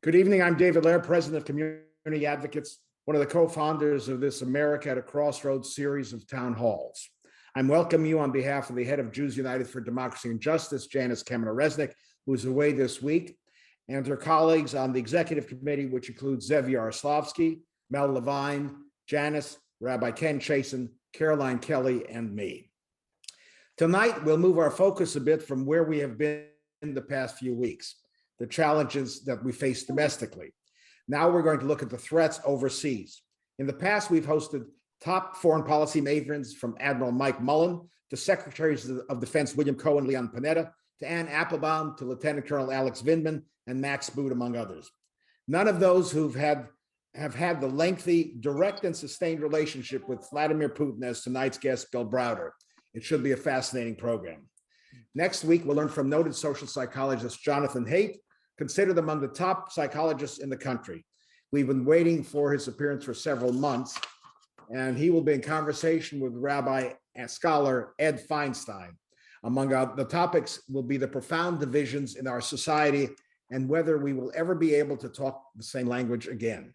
Good evening. I'm David Lair, president of Community Advocates, one of the co-founders of this America at a Crossroads series of town halls. I'm welcoming you on behalf of the head of Jews United for Democracy and Justice, Janice Kaminer-Resnick, who's away this week, and her colleagues on the executive committee, which includes Zev Yaroslavsky, Mel Levine, Janice, Rabbi Ken Chasen, Caroline Kelly, and me. Tonight, we'll move our focus a bit from where we have been in the past few weeks, the challenges that we face domestically. Now we're going to look at the threats overseas. In the past, we've hosted top foreign policy mavericks from Admiral Mike Mullen to Secretaries of Defense William Cohen, Leon Panetta, to Anne Applebaum, to Lieutenant Colonel Alex Vindman, and Max Boot, among others. None of those have had the lengthy, direct, and sustained relationship with Vladimir Putin as tonight's guest, Bill Browder. It should be a fascinating program. Next week, we'll learn from noted social psychologist Jonathan Haidt, considered among the top psychologists in the country. We've been waiting for his appearance for several months, and he will be in conversation with Rabbi and scholar Ed Feinstein. Among the topics will be the profound divisions in our society and whether we will ever be able to talk the same language again.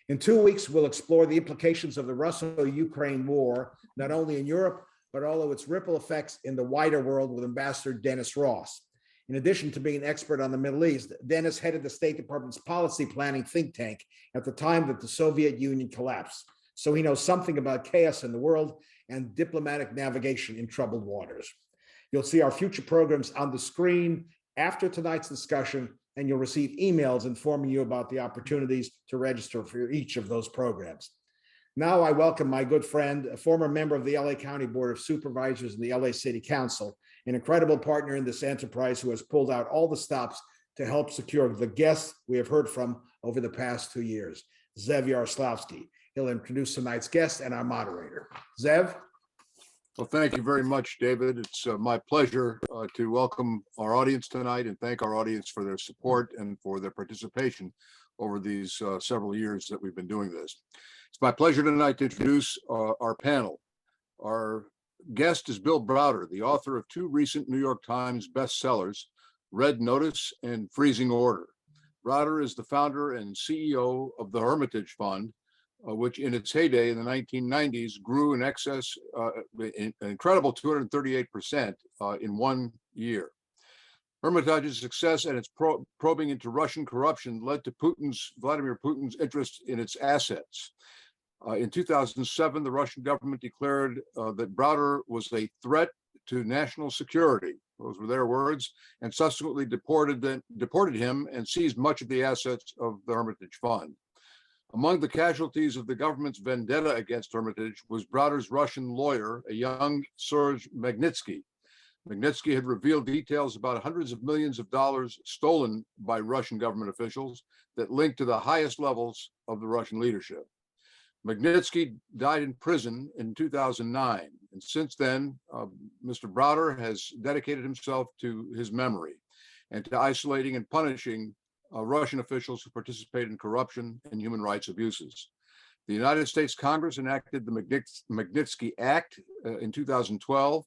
In 2 weeks, we'll explore the implications of the Russo-Ukraine war, not only in Europe, but also its ripple effects in the wider world with Ambassador Dennis Ross. In addition to being an expert on the Middle East, Dennis headed the State Department's policy planning think tank at the time that the Soviet Union collapsed. So he knows something about chaos in the world and diplomatic navigation in troubled waters. You'll see our future programs on the screen after tonight's discussion, and you'll receive emails informing you about the opportunities to register for each of those programs. Now I welcome my good friend, a former member of the LA County Board of Supervisors and the LA City Council, an incredible partner in this enterprise who has pulled out all the stops to help secure the guests we have heard from over the past 2 years, Zev Yaroslavsky. He'll introduce tonight's guest and our moderator. Zev? Well, thank you very much, David. It's my pleasure to welcome our audience tonight and thank our audience for their support and for their participation over these several years that we've been doing this. It's my pleasure tonight to introduce our panel. Our guest is Bill Browder, the author of 2 recent New York Times bestsellers, Red Notice and Freezing Order. Browder is the founder and CEO of the Hermitage Fund, which in its heyday in the 1990s grew in excess, an incredible 238% in 1 year. Hermitage's success and its probing into Russian corruption led to Vladimir Putin's interest in its assets. In 2007, the Russian government declared that Browder was a threat to national security. Those were their words, and subsequently deported him and seized much of the assets of the Hermitage Fund. Among the casualties of the government's vendetta against Hermitage was Browder's Russian lawyer, a young Serge Magnitsky. Magnitsky had revealed details about hundreds of millions of dollars stolen by Russian government officials that linked to the highest levels of the Russian leadership. Magnitsky died in prison in 2009, and since then, Mr. Browder has dedicated himself to his memory and to isolating and punishing Russian officials who participate in corruption and human rights abuses. The United States Congress enacted the Magnitsky Act in 2012,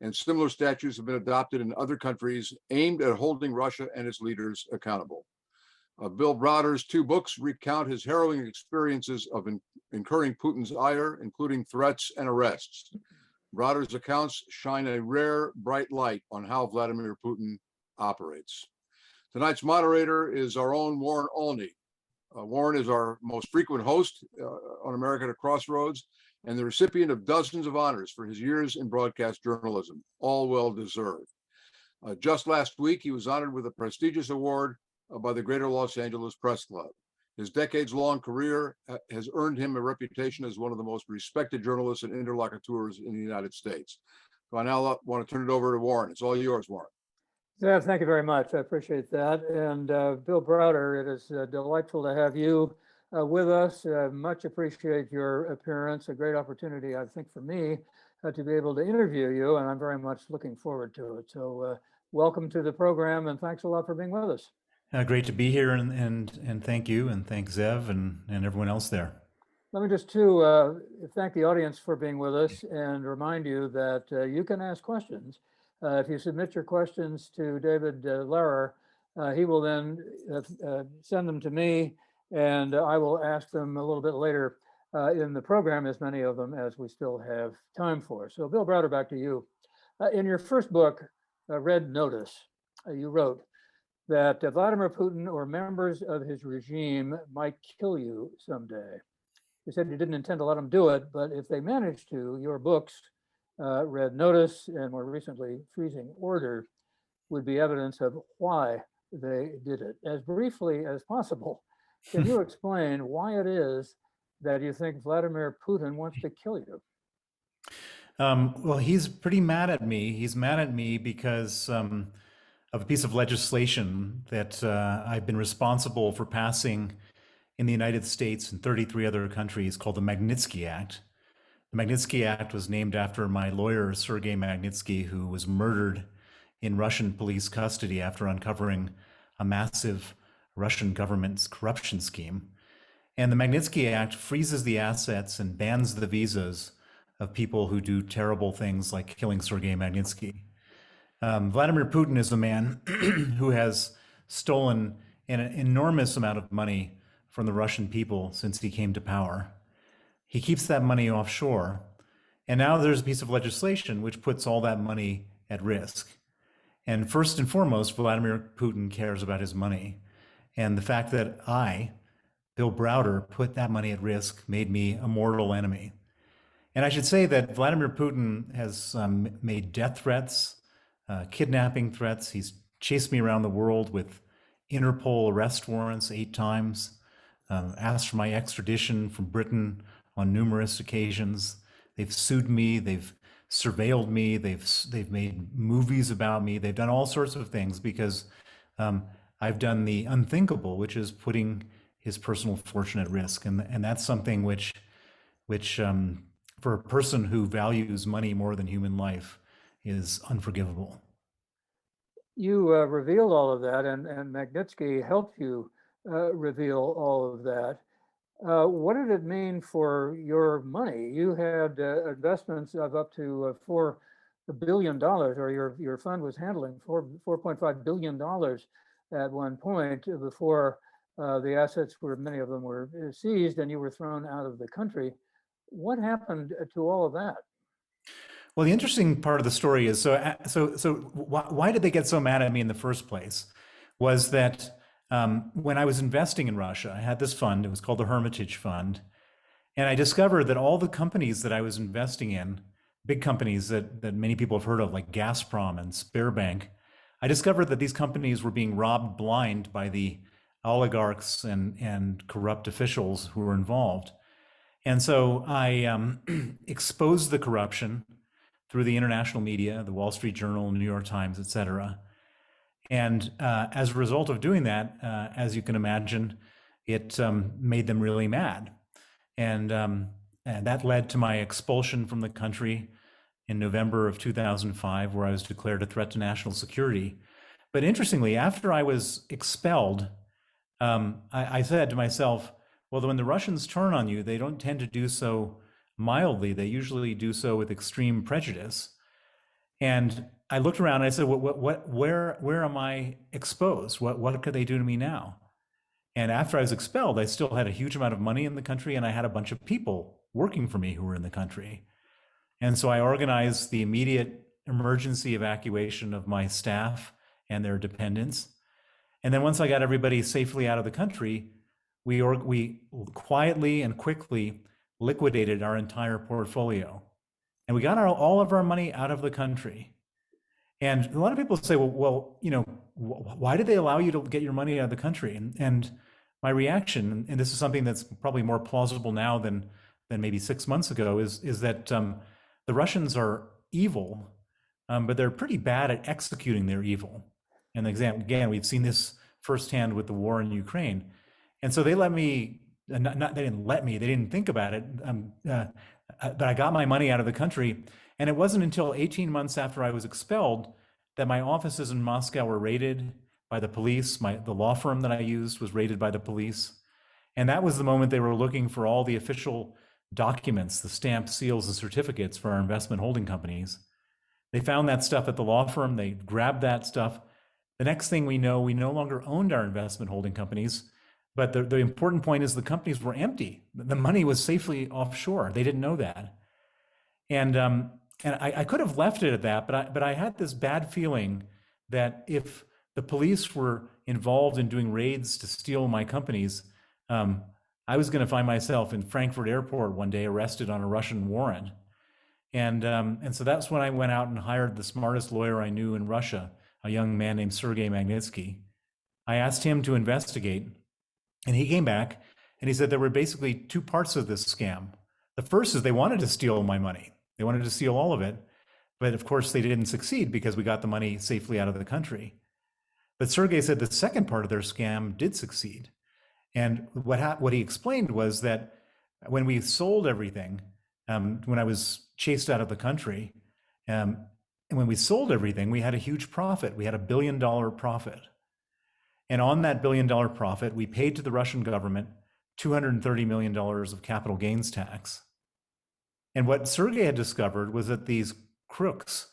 and similar statutes have been adopted in other countries aimed at holding Russia and its leaders accountable. Bill Browder's 2 books recount his harrowing experiences of incurring Putin's ire, including threats and arrests. Browder's accounts shine a rare, bright light on how Vladimir Putin operates. Tonight's moderator is our own Warren Olney. Warren is our most frequent host on America at a Crossroads and the recipient of dozens of honors for his years in broadcast journalism, all well-deserved. Just last week, he was honored with a prestigious award by the Greater Los Angeles Press Club. His decades-long career has earned him a reputation as one of the most respected journalists and interlocutors in the United States. So I now want to turn it over to Warren. It's all yours, Warren. Zev, thank you very much. I appreciate that. And Bill Browder, it is delightful to have you with us. Much appreciate your appearance. A great opportunity, I think, for me to be able to interview you, and I'm very much looking forward to it. So welcome to the program, and thanks a lot for being with us. Great to be here, and thank you, and thank Zev and everyone else there. Let me just thank the audience for being with us and remind you that you can ask questions. If you submit your questions to David Lehrer, He will then send them to me, and I will ask them a little bit later in the program, as many of them as we still have time for. So Bill Browder, back to you. In your first book, Red Notice, you wrote that Vladimir Putin or members of his regime might kill you someday. You said you didn't intend to let them do it, but if they managed to, your books, Red Notice and more recently Freezing Order, would be evidence of why they did it. As briefly as possible, can you explain why it is that you think Vladimir Putin wants to kill you? Well, he's pretty mad at me. He's mad at me because of a piece of legislation that I've been responsible for passing in the United States and 33 other countries called the Magnitsky Act. The Magnitsky Act was named after my lawyer, Sergei Magnitsky, who was murdered in Russian police custody after uncovering a massive Russian government's corruption scheme. And the Magnitsky Act freezes the assets and bans the visas of people who do terrible things like killing Sergei Magnitsky. Vladimir Putin is a man who has stolen an enormous amount of money from the Russian people since he came to power. He keeps that money offshore. And now there's a piece of legislation which puts all that money at risk. And first and foremost, Vladimir Putin cares about his money. And the fact that I, Bill Browder, put that money at risk made me a mortal enemy. And I should say that Vladimir Putin has made death threats, kidnapping threats. He's chased me around the world with Interpol arrest warrants 8 times, asked for my extradition from Britain on numerous occasions. They've sued me, they've surveilled me, they've made movies about me, they've done all sorts of things because I've done the unthinkable, which is putting his personal fortune at risk. And that's something which for a person who values money more than human life is unforgivable. You revealed all of that, and Magnitsky helped you reveal all of that. What did it mean for your money? You had investments of up to $4 billion, or your fund was handling $4.5 billion at one point before the assets many of them were seized and you were thrown out of the country. What happened to all of that? Well, the interesting part of the story is, why did they get so mad at me in the first place? Was that when I was investing in Russia, I had this fund, it was called the Hermitage Fund. And I discovered that all the companies that I was investing in, big companies that many people have heard of, like Gazprom and Sberbank, I discovered that these companies were being robbed blind by the oligarchs and corrupt officials who were involved. And so I exposed the corruption through the international media, the Wall Street Journal, New York Times, et cetera. And as a result of doing that, as you can imagine, it made them really mad. And that led to my expulsion from the country in November of 2005, where I was declared a threat to national security. But interestingly, after I was expelled, I said to myself, well, when the Russians turn on you, they don't tend to do so mildly. They usually do so with extreme prejudice. And I looked around and I said, where am I exposed? What could they do to me now? And after I was expelled, I still had a huge amount of money in the country, and I had a bunch of people working for me who were in the country. And so I organized the immediate emergency evacuation of my staff and their dependents. And then once I got everybody safely out of the country, we quietly and quickly liquidated our entire portfolio. And we got all of our money out of the country. And a lot of people say, well, why did they allow you to get your money out of the country? And my reaction, and this is something that's probably more plausible now than maybe 6 months ago, is that the Russians are evil, but they're pretty bad at executing their evil. And again, we've seen this firsthand with the war in Ukraine. And so they let me, they didn't think about it, but I got my money out of the country. And it wasn't until 18 months after I was expelled that my offices in Moscow were raided by the police. The law firm that I used was raided by the police. And that was the moment they were looking for all the official documents, the stamps, seals, and certificates for our investment holding companies. They found that stuff at the law firm. They grabbed that stuff. The next thing we know, we no longer owned our investment holding companies. But the important point is the companies were empty. The money was safely offshore. They didn't know that. And I could have left it at that, but I had this bad feeling that if the police were involved in doing raids to steal my companies, I was going to find myself in Frankfurt Airport one day, arrested on a Russian warrant. And so that's when I went out and hired the smartest lawyer I knew in Russia, a young man named Sergei Magnitsky. I asked him to investigate, and he came back and he said there were basically two parts of this scam. The first is they wanted to steal my money. They wanted to steal all of it. But of course, they didn't succeed because we got the money safely out of the country. But Sergei said the second part of their scam did succeed. And what he explained was that when we sold everything, when I was chased out of the country, and when we sold everything, we had a huge profit. We had $1 billion profit. And on that $1 billion profit, we paid to the Russian government $230 million of capital gains tax. And what Sergei had discovered was that these crooks,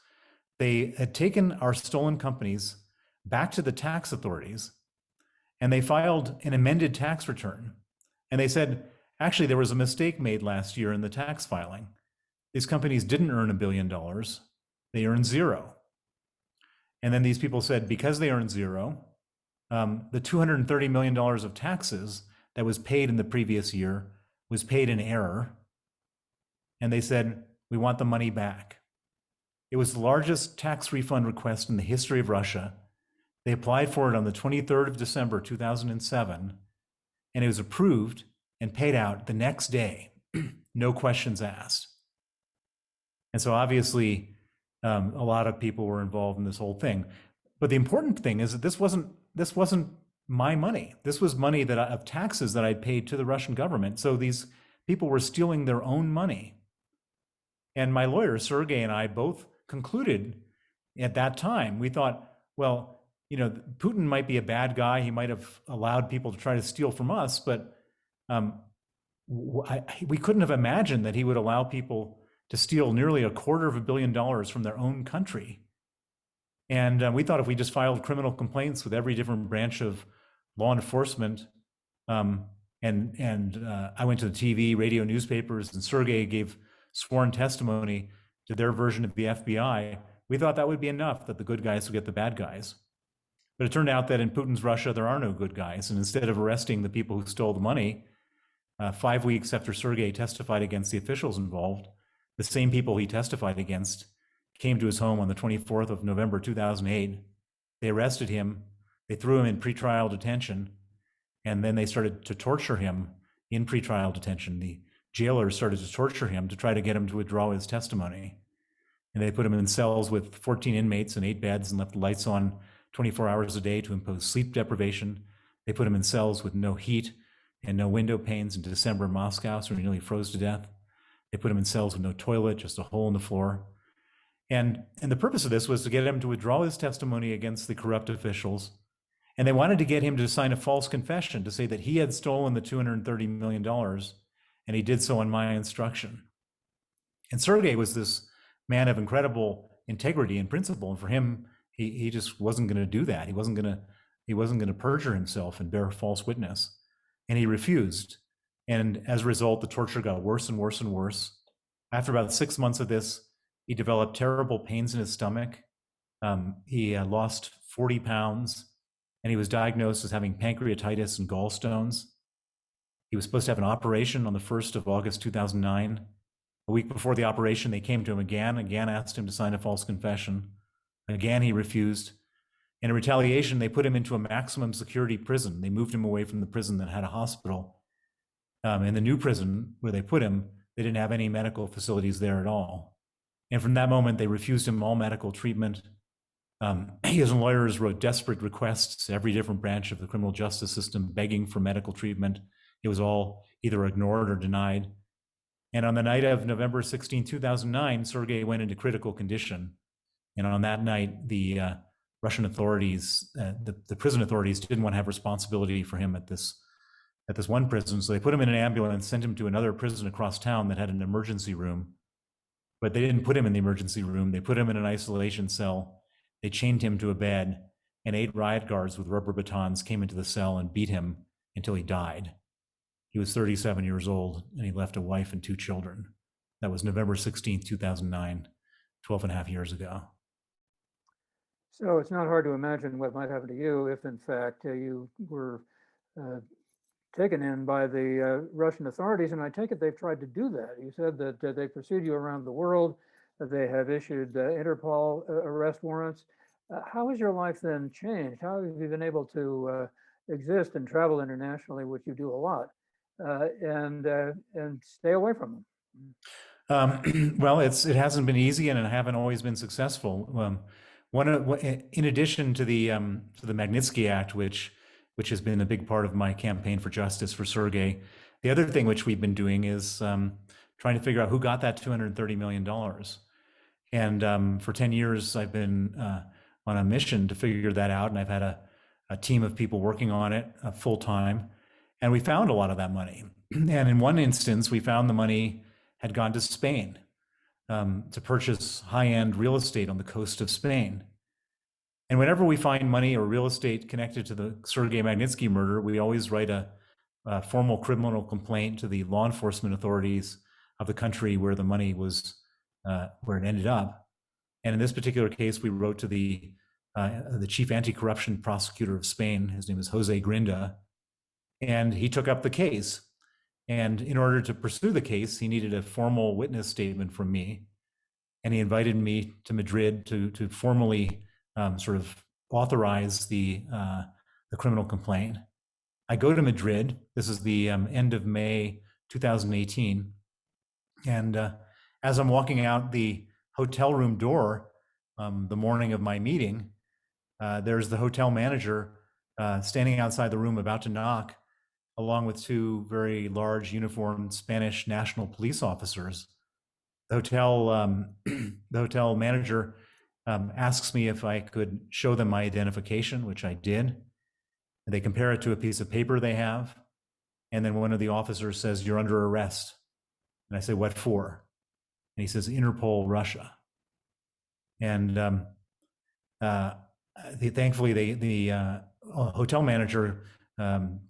they had taken our stolen companies back to the tax authorities, and they filed an amended tax return. And they said, actually, there was a mistake made last year in the tax filing. These companies didn't earn $1 billion. They earned zero. And then these people said, because they earned zero, the $230 million of taxes that was paid in the previous year was paid in error. And they said, we want the money back. It was the largest tax refund request in the history of Russia. They applied for it on the 23rd of December, 2007, and it was approved and paid out the next day, no questions asked. And so obviously, a lot of people were involved in this whole thing. But the important thing is that this wasn't my money. This was money of taxes that I paid to the Russian government. So these people were stealing their own money. And my lawyer, Sergei, and I both concluded at that time, we thought, well, Putin might be a bad guy. He might have allowed people to try to steal from us, but we couldn't have imagined that he would allow people to steal nearly $250 million from their own country. And we thought if we just filed criminal complaints with every different branch of law enforcement, and I went to the TV, radio, newspapers, and Sergei gave sworn testimony to their version of the FBI, we thought that would be enough, that the good guys would get the bad guys. But it turned out that in Putin's Russia, there are no good guys. And instead of arresting the people who stole the money, 5 weeks after Sergei testified against the officials involved, the same people he testified against came to his home on the 24th of November, 2008. They arrested him. They threw him in pretrial detention. And then they started to torture him in pretrial detention. The jailers started to torture him to try to get him to withdraw his testimony. And they put him in cells with 14 inmates and 8 beds and left the lights on 24 hours a day to impose sleep deprivation. They put him in cells with no heat and no window panes in December in Moscow, so he nearly froze to death. They put him in cells with no toilet, just a hole in the floor. And the purpose of this was to get him to withdraw his testimony against the corrupt officials. And they wanted to get him to sign a false confession to say that he had stolen the $230 million, and he did so on my instruction. And Sergei was this man of incredible integrity and principle, and for him, he just wasn't going to do that. He wasn't going to perjure himself and bear false witness, and he refused. And as a result, the torture got worse and worse and worse. After about 6 months of this, he developed terrible pains in his stomach. He lost 40 pounds, and he was diagnosed as having pancreatitis and gallstones. He was supposed to have an operation on the 1st of August, 2009. A week before the operation, they came to him again asked him to sign a false confession. Again, he refused. In retaliation, they put him into a maximum security prison. They moved him away from the prison that had a hospital. In the new prison where they put him, they didn't have any medical facilities there at all. And from that moment, they refused him all medical treatment. His lawyers wrote desperate requests to every different branch of the criminal justice system, begging for medical treatment. It was all either ignored or denied. And on the night of November 16, 2009, Sergei went into critical condition. And on that night, the Russian authorities, the prison authorities, didn't want to have responsibility for him at this one prison. So they put him in an ambulance, sent him to another prison across town that had an emergency room. But they didn't put him in the emergency room. They put him in an isolation cell. They chained him to a bed, and 8 riot guards with rubber batons came into the cell and beat him until he died. He was 37 years old, and he left a wife and 2 children. That was November 16th, 2009, 12 and a half years ago. So it's not hard to imagine what might happen to you if, in fact, you were taken in by the Russian authorities. And I take it they've tried to do that. You said that they pursued you around the world. They have issued Interpol arrest warrants. How has your life then changed? How have you been able to exist and travel internationally, which you do a lot, and stay away from them? Well, it hasn't been easy, and I haven't always been successful. In addition to the Magnitsky Act, which has been a big part of my campaign for justice for Sergei, the other thing which we've been doing is trying to figure out who got that $230 million. And for 10 years, I've been on a mission to figure that out, and I've had a team of people working on it full time, and we found a lot of that money. And in one instance, we found the money had gone to Spain to purchase high-end real estate on the coast of Spain. And whenever we find money or real estate connected to the Sergei Magnitsky murder, we always write a formal criminal complaint to the law enforcement authorities of the country where the money was, where it ended up. And in this particular case, we wrote to the chief anti-corruption prosecutor of Spain. His name is Jose Grinda, and he took up the case. And in order to pursue the case, he needed a formal witness statement from me. And he invited me to Madrid to formally sort of authorize the criminal complaint. I go to Madrid. This is the end of May 2018. And as I'm walking out the hotel room door the morning of my meeting, there's the hotel manager standing outside the room about to knock, along with 2 very large uniformed Spanish national police officers. The hotel manager asks me if I could show them my identification, which I did. And they compare it to a piece of paper they have. And then one of the officers says, "You're under arrest." And I say, "What for?" And he says, "Interpol, Russia." And thankfully, the hotel manager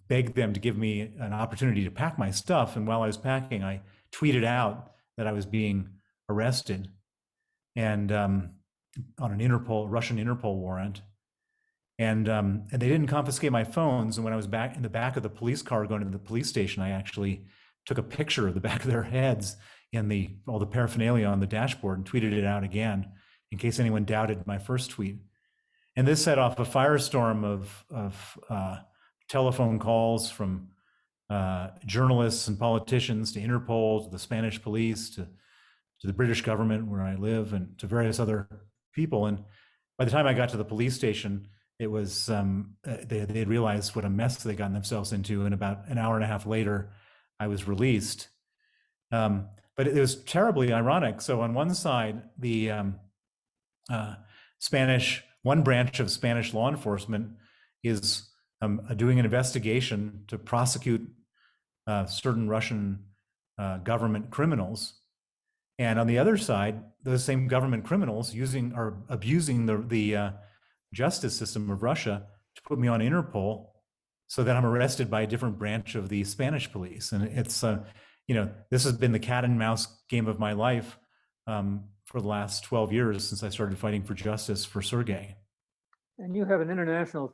begged them to give me an opportunity to pack my stuff. And while I was packing, I tweeted out that I was being arrested and on an Russian Interpol warrant. And they didn't confiscate my phones. And when I was back in the back of the police car going to the police station, I actually took a picture of the back of their heads in all the paraphernalia on the dashboard and tweeted it out again in case anyone doubted my first tweet. And this set off a firestorm of telephone calls from journalists and politicians to Interpol, to the Spanish police, to the British government where I live, and to various other people. And by the time I got to the police station, it was they had realized what a mess they gotten themselves into. And about an hour and a half later, I was released. But it was terribly ironic. So on one side, the one branch of Spanish law enforcement is doing an investigation to prosecute certain Russian government criminals. And on the other side, those same government criminals are abusing the justice system of Russia to put me on Interpol so that I'm arrested by a different branch of the Spanish police. And it's, this has been the cat and mouse game of my life for the last 12 years since I started fighting for justice for Sergei. And you have an international,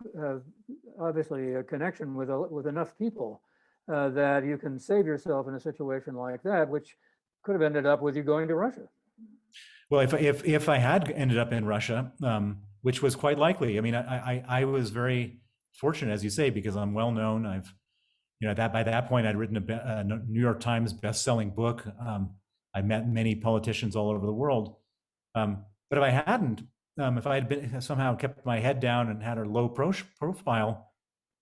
obviously, a connection with enough people that you can save yourself in a situation like that, which could have ended up with you going to Russia. Well, if I had ended up in Russia, which was quite likely, I mean, I was very fortunate, as you say, because I'm well known. I've, by that point, I'd written a New York Times best-selling book. I met many politicians all over the world. But if I hadn't, if I had been somehow kept my head down and had a low profile,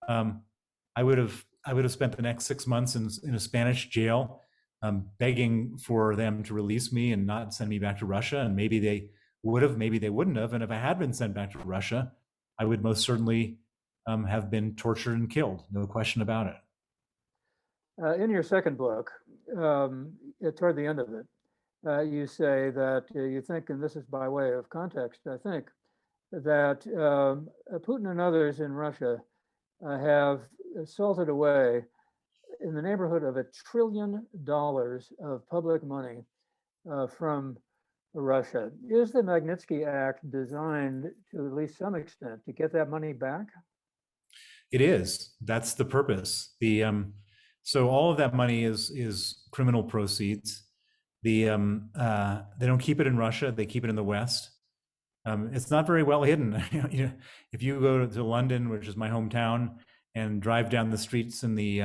I would have spent the next 6 months in a Spanish jail, begging for them to release me and not send me back to Russia. And maybe they would have, maybe they wouldn't have. And if I had been sent back to Russia, I would most certainly have been tortured and killed. No question about it. In your second book, toward the end of it, you say that you think, and this is by way of context, I think, that Putin and others in Russia have salted away in the neighborhood of $1 trillion of public money from Russia. Is the Magnitsky Act designed to at least some extent to get that money back? It is. That's the purpose. So all of that money is criminal proceeds. They don't keep it in Russia. They keep it in the West. It's not very well hidden. If you go to London, which is my hometown, and drive down the streets in the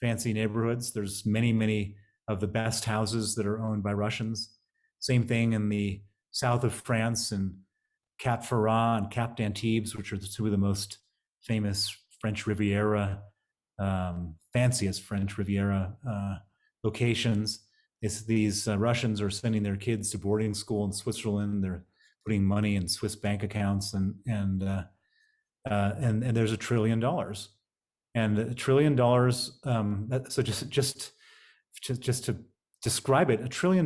fancy neighborhoods, there's many of the best houses that are owned by Russians. Same thing in the south of France and Cap Ferrat and Cap d'Antibes, which are the two of the most famous French Riviera, fanciest French Riviera locations. These Russians are sending their kids to boarding school in Switzerland. They're putting money in Swiss bank accounts, and there's $1 trillion, and $1 trillion. So just to describe it, $1 trillion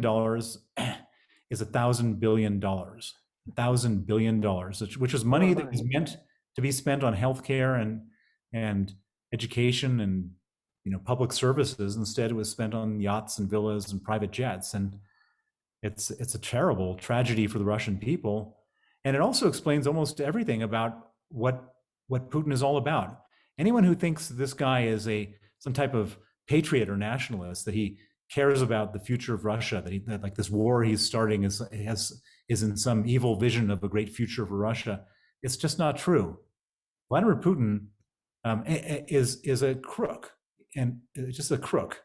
is $1,000 billion, $1,000 billion, which is money that is meant to be spent on healthcare and education and public services. Instead, it was spent on yachts and villas and private jets, and it's a terrible tragedy for the Russian people. And it also explains almost everything about what Putin is all about. Anyone who thinks this guy is some type of patriot or nationalist, that he cares about the future of Russia, that like this war he's starting is in some evil vision of a great future for Russia, it's just not true. Vladimir Putin is a crook, and just a crook.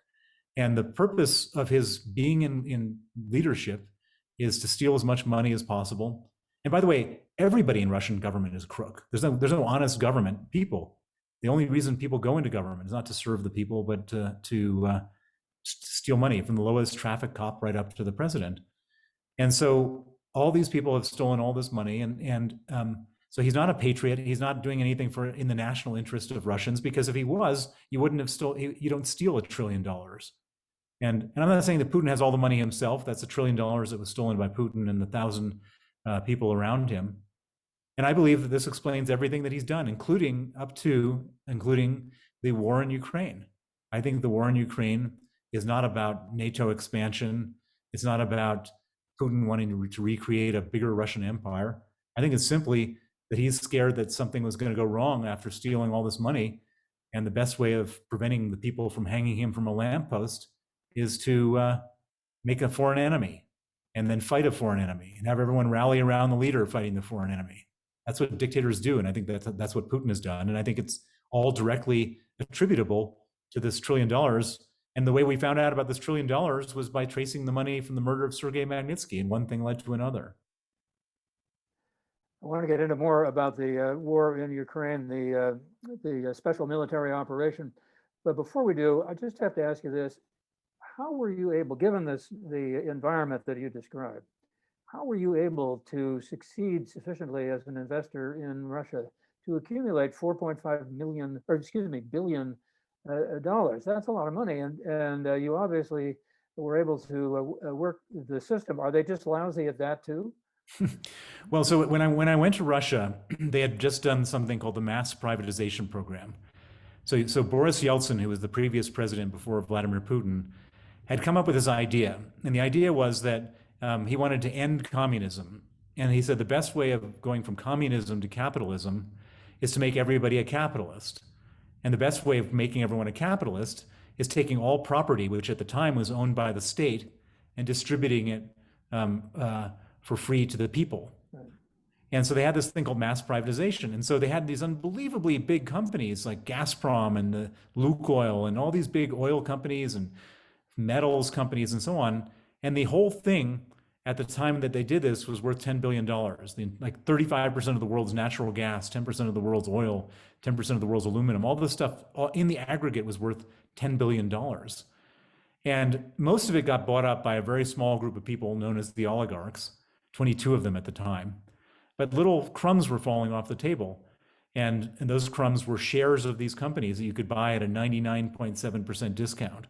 And the purpose of his being in leadership is to steal as much money as possible. And by the way, everybody in Russian government is a crook. There's no honest government people. The only reason people go into government is not to serve the people, but to steal money, from the lowest traffic cop right up to the president. And so all these people have stolen all this money, and so he's not a patriot. He's not doing anything in the national interest of Russians, because if he was, you wouldn't have you don't steal $1 trillion. And I'm not saying that Putin has all the money himself. That's $1 trillion that was stolen by Putin and the 1,000 people around him. And I believe that this explains everything that he's done, including the war in Ukraine. I think the war in Ukraine is not about NATO expansion. It's not about Putin wanting to recreate a bigger Russian empire. I think it's simply that he's scared that something was going to go wrong after stealing all this money. And the best way of preventing the people from hanging him from a lamppost is to make a foreign enemy and then fight a foreign enemy and have everyone rally around the leader fighting the foreign enemy. That's what dictators do. And I think that's what Putin has done. And I think it's all directly attributable to this $1 trillion. And the way we found out about this $1 trillion was by tracing the money from the murder of Sergei Magnitsky, and one thing led to another. I want to get into more about the war in Ukraine, the special military operation. But before we do, I just have to ask you this. How were you able, given the environment that you described, how were you able to succeed sufficiently as an investor in Russia to accumulate billion dollars? That's a lot of money, and you obviously were able to work the system. Are they just lousy at that too? Well, so when I went to Russia, they had just done something called the mass privatization program. So Boris Yeltsin, who was the previous president before Vladimir Putin, had come up with this idea, and the idea was that he wanted to end communism. And he said the best way of going from communism to capitalism is to make everybody a capitalist. And the best way of making everyone a capitalist is taking all property, which at the time was owned by the state, and distributing it for free to the people. Right. And so they had this thing called mass privatization. And so they had these unbelievably big companies like Gazprom and Lukoil and all these big oil companies and metals companies and so on. And the whole thing at the time that they did this was worth $10 billion. Like 35% of the world's natural gas, 10% of the world's oil, 10% of the world's aluminum, all this stuff in the aggregate was worth $10 billion. And most of it got bought up by a very small group of people known as the oligarchs, 22 of them at the time. But little crumbs were falling off the table. And those crumbs were shares of these companies that you could buy at a 99.7% discount.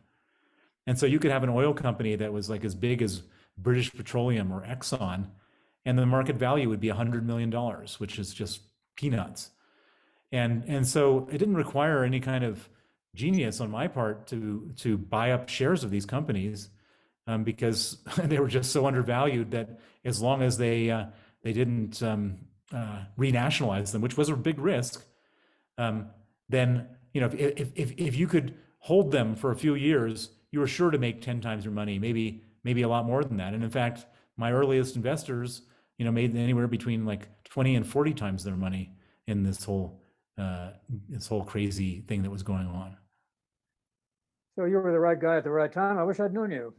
And so you could have an oil company that was like as big as British Petroleum or Exxon, and the market value would be $100 million, which is just peanuts. And so it didn't require any kind of genius on my part to buy up shares of these companies, because they were just so undervalued that as long as they didn't renationalize them, which was a big risk, then if you could hold them for a few years, you were sure to make 10 times your money, maybe a lot more than that. And in fact, my earliest investors, made anywhere between like 20 and 40 times their money in this whole crazy thing that was going on. So you were the right guy at the right time. I wish I'd known you.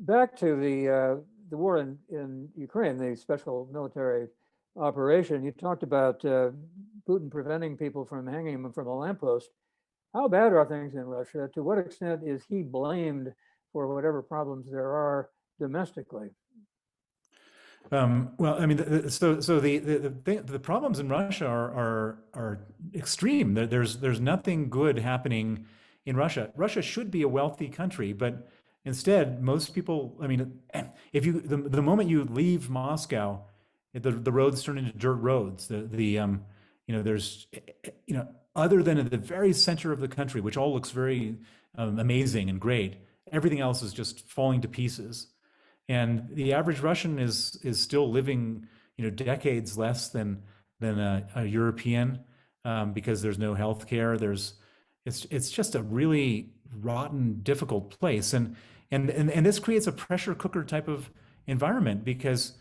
Back to the war in Ukraine, the special military operation. You talked about Putin preventing people from hanging him from a lamppost. How bad are things in Russia? To what extent is he blamed for whatever problems there are domestically? Well, I mean, the problems in Russia are extreme. There's nothing good happening in Russia. Russia should be a wealthy country, but instead, most people, I mean, if you the moment you leave Moscow, the roads turn into dirt roads. There's other than at the very center of the country, which all looks very amazing and great, everything else is just falling to pieces. And the average Russian is still living, decades less than a European, because there's no health care. It's just a really rotten, difficult place, and this creates a pressure cooker type of environment, because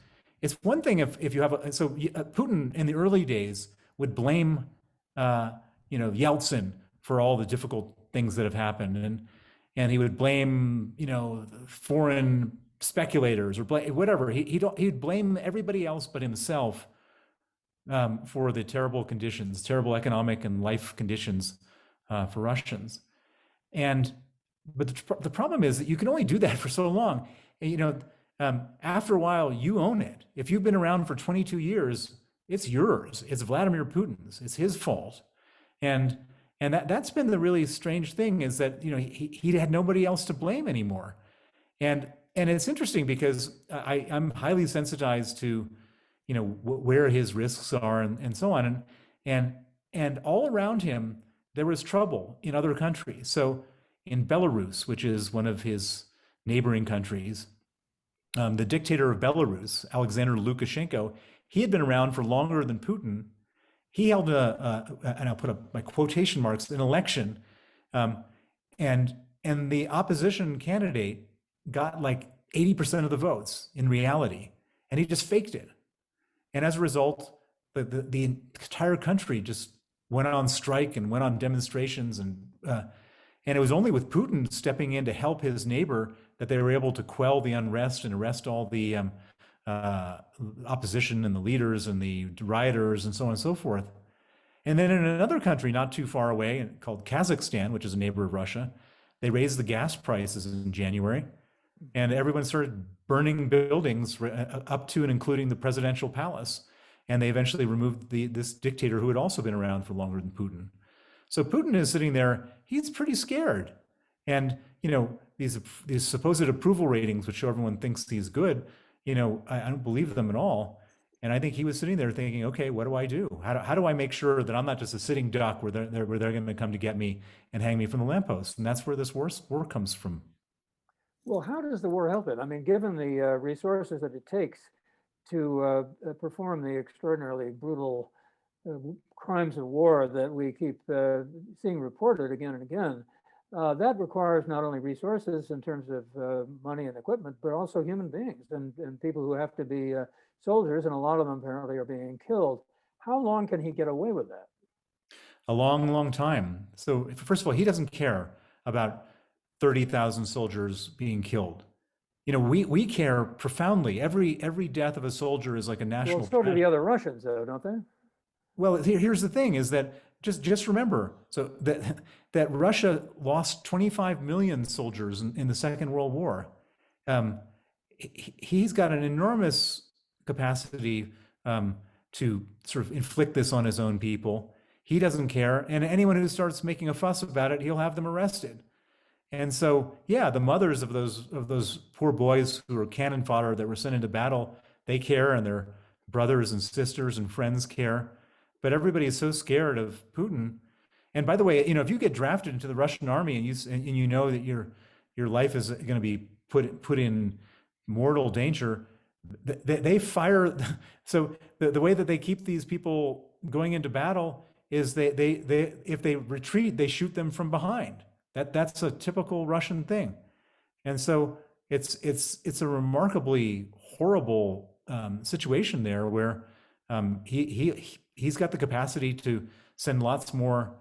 it's one thing if you have Putin in the early days would blame Yeltsin for all the difficult things that have happened, and he would blame foreign speculators or whatever. He'd blame everybody else but himself for the terrible terrible economic and life conditions for Russians. But the problem is that you can only do that for so long. After a while, you own it. If you've been around for 22 years, it's yours. It's Vladimir Putin's. It's his fault. And that's been the really strange thing, is that he had nobody else to blame anymore. And it's interesting because I'm highly sensitized to, where his risks are and so on. And all around him, there was trouble in other countries. So in Belarus, which is one of his neighboring countries, the dictator of Belarus, Alexander Lukashenko, he had been around for longer than Putin. He held and I'll put up my quotation marks, an election, and the opposition candidate got like 80% of the votes in reality, and he just faked it. And as a result, the entire country just went on strike and went on demonstrations, and it was only with Putin stepping in to help his neighbor that they were able to quell the unrest and arrest all the opposition and the leaders and the rioters and so on and so forth. And then in another country not too far away called Kazakhstan, which is a neighbor of Russia, they raised the gas prices in January, and everyone started burning buildings up to and including the presidential palace. And they eventually removed this dictator who had also been around for longer than Putin. So Putin is sitting there, he's pretty scared. And, these supposed approval ratings, which show everyone thinks he's good, I don't believe them at all. And I think he was sitting there thinking, okay, what do I do? How do I make sure that I'm not just a sitting duck where they're going to come to get me and hang me from the lamppost? And that's where this war comes from. Well, how does the war help it? I mean, given the resources that it takes to perform the extraordinarily brutal crimes of war that we keep seeing reported again and again, that requires not only resources in terms of money and equipment, but also human beings and people who have to be soldiers, and a lot of them apparently are being killed. How long can he get away with that? A long, long time. So first of all, he doesn't care about 30,000 soldiers being killed. We care profoundly. Every death of a soldier is like a national. Well, so do the other Russians, though, don't they? Well, here's the thing: is that just remember, so that Russia lost 25 million soldiers in the Second World War. He's got an enormous capacity to sort of inflict this on his own people. He doesn't care, and anyone who starts making a fuss about it, he'll have them arrested. And so, yeah, the mothers of those poor boys who were cannon fodder that were sent into battle, they care, and their brothers and sisters and friends care. But everybody is so scared of Putin. And by the way, if you get drafted into the Russian army and you know that your life is going to be put in mortal danger, they fire. So the way that they keep these people going into battle is they if they retreat, they shoot them from behind. That's a typical Russian thing. And so it's a remarkably horrible situation there, where he's got the capacity to send lots more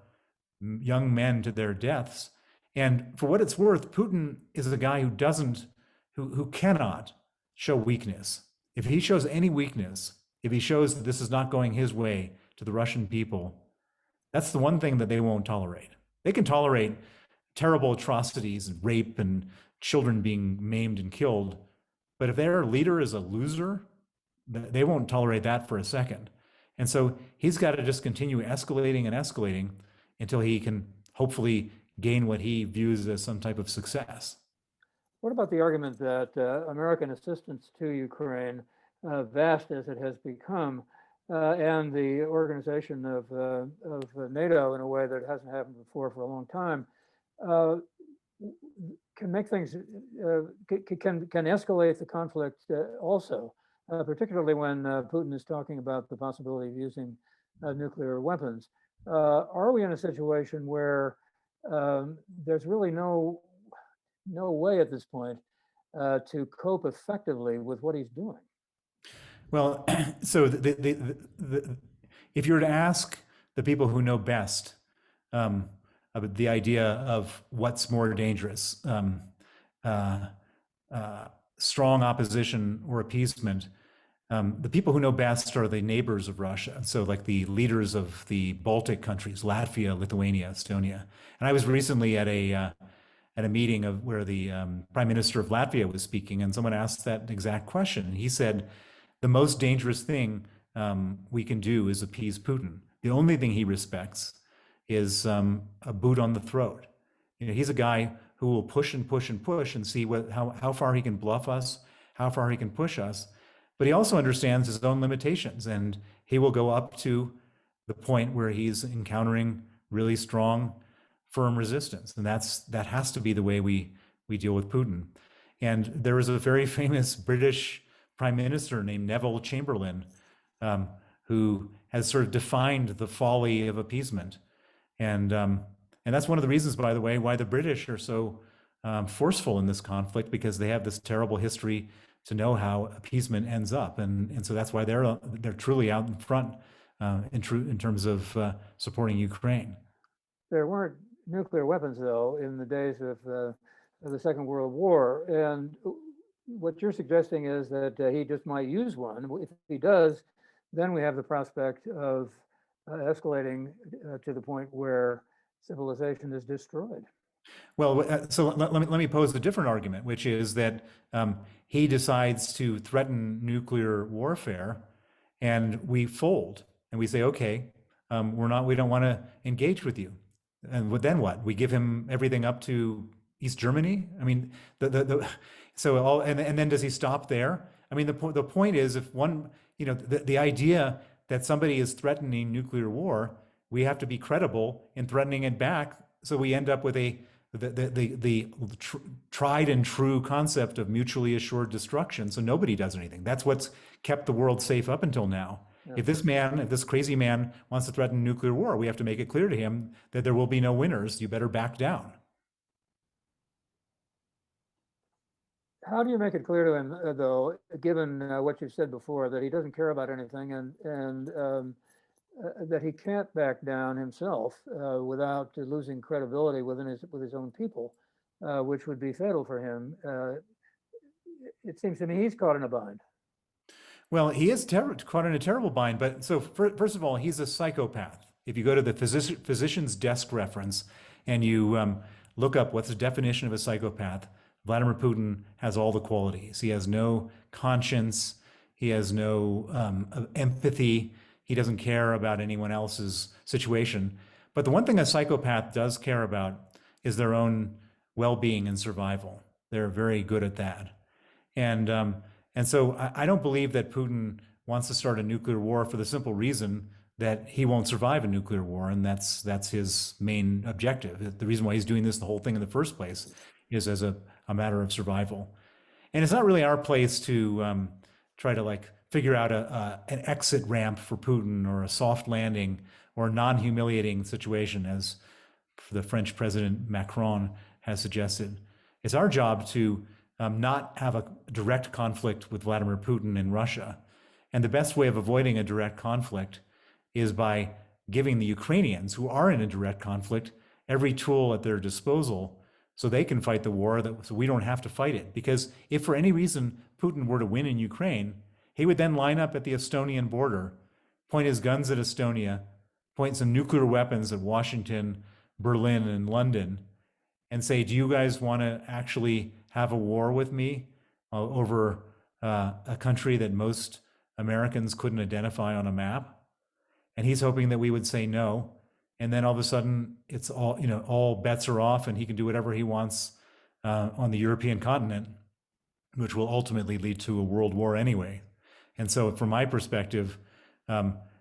young men to their deaths. And for what it's worth, Putin is a guy who cannot show weakness. If he shows any weakness, if he shows that this is not going his way to the Russian people, that's the one thing that they won't tolerate. They can tolerate terrible atrocities and rape and children being maimed and killed, but if their leader is a loser, they won't tolerate that for a second. And so he's got to just continue escalating and escalating until he can hopefully gain what he views as some type of success. What about the argument that American assistance to Ukraine, vast as it has become, and the organization of NATO in a way that hasn't happened before for a long time, can make things, can escalate the conflict also, particularly when Putin is talking about the possibility of using nuclear weapons. Are we in a situation where there's really no way at this point to cope effectively with what he's doing? Well, so if you were to ask the people who know best about the idea of what's more dangerous, strong opposition or appeasement, the people who know best are the neighbors of Russia. So like the leaders of the Baltic countries, Latvia, Lithuania, Estonia. And I was recently at a meeting where the Prime Minister of Latvia was speaking, and someone asked that exact question. And he said, the most dangerous thing we can do is appease Putin. The only thing he respects is a boot on the throat. He's a guy who will push and push and push and see how far he can bluff us, how far he can push us. But he also understands his own limitations, and he will go up to the point where he's encountering really strong, firm resistance. And that has to be the way we deal with Putin. And there was a very famous British Prime Minister named Neville Chamberlain, who has sort of defined the folly of appeasement. And that's one of the reasons, by the way, why the British are so forceful in this conflict, because they have this terrible history to know how appeasement ends up, and so that's why they're truly out in front in terms of supporting Ukraine. There weren't nuclear weapons, though, in the days of the Second World War, and what you're suggesting is that he just might use one. If he does, then we have the prospect of escalating to the point where civilization is destroyed. Well, so let me pose a different argument, which is that he decides to threaten nuclear warfare, and we fold and we say, okay, we don't want to engage with you. And then what? We give him everything up to East Germany? I mean, and then does he stop there? I mean, the point is, if the idea that somebody is threatening nuclear war, we have to be credible in threatening it back. So we end up with the tried and true concept of mutually assured destruction. So nobody does anything. That's what's kept the world safe up until now. Yeah. If this crazy man wants to threaten nuclear war, we have to make it clear to him that there will be no winners. You better back down. How do you make it clear to him, though, given what you've said before, that he doesn't care about anything and that he can't back down himself without losing credibility with his own people, which would be fatal for him? It seems to me he's caught in a bind. Well, he is caught in a terrible bind. But so first of all, he's a psychopath. If you go to the physician's desk reference and you look up what's the definition of a psychopath, Vladimir Putin has all the qualities. He has no conscience. He has no empathy. He doesn't care about anyone else's situation. But the one thing a psychopath does care about is their own well-being and survival. They're very good at that. And so I don't believe that Putin wants to start a nuclear war for the simple reason that he won't survive a nuclear war, and that's his main objective. The reason why he's doing this, the whole thing in the first place, is as a matter of survival. And it's not really our place to try to like figure out an exit ramp for Putin or a soft landing or a non-humiliating situation, as the French President Macron has suggested. It's our job to not have a direct conflict with Vladimir Putin in Russia. And the best way of avoiding a direct conflict is by giving the Ukrainians, who are in a direct conflict, every tool at their disposal so they can fight the war, so we don't have to fight it. Because if for any reason Putin were to win in Ukraine, he would then line up at the Estonian border, point his guns at Estonia, point some nuclear weapons at Washington, Berlin, and London, and say, do you guys want to actually have a war with me over a country that most Americans couldn't identify on a map? And he's hoping that we would say no. And then all of a sudden, it's all bets are off, and he can do whatever he wants on the European continent, which will ultimately lead to a world war anyway. And so, from my perspective,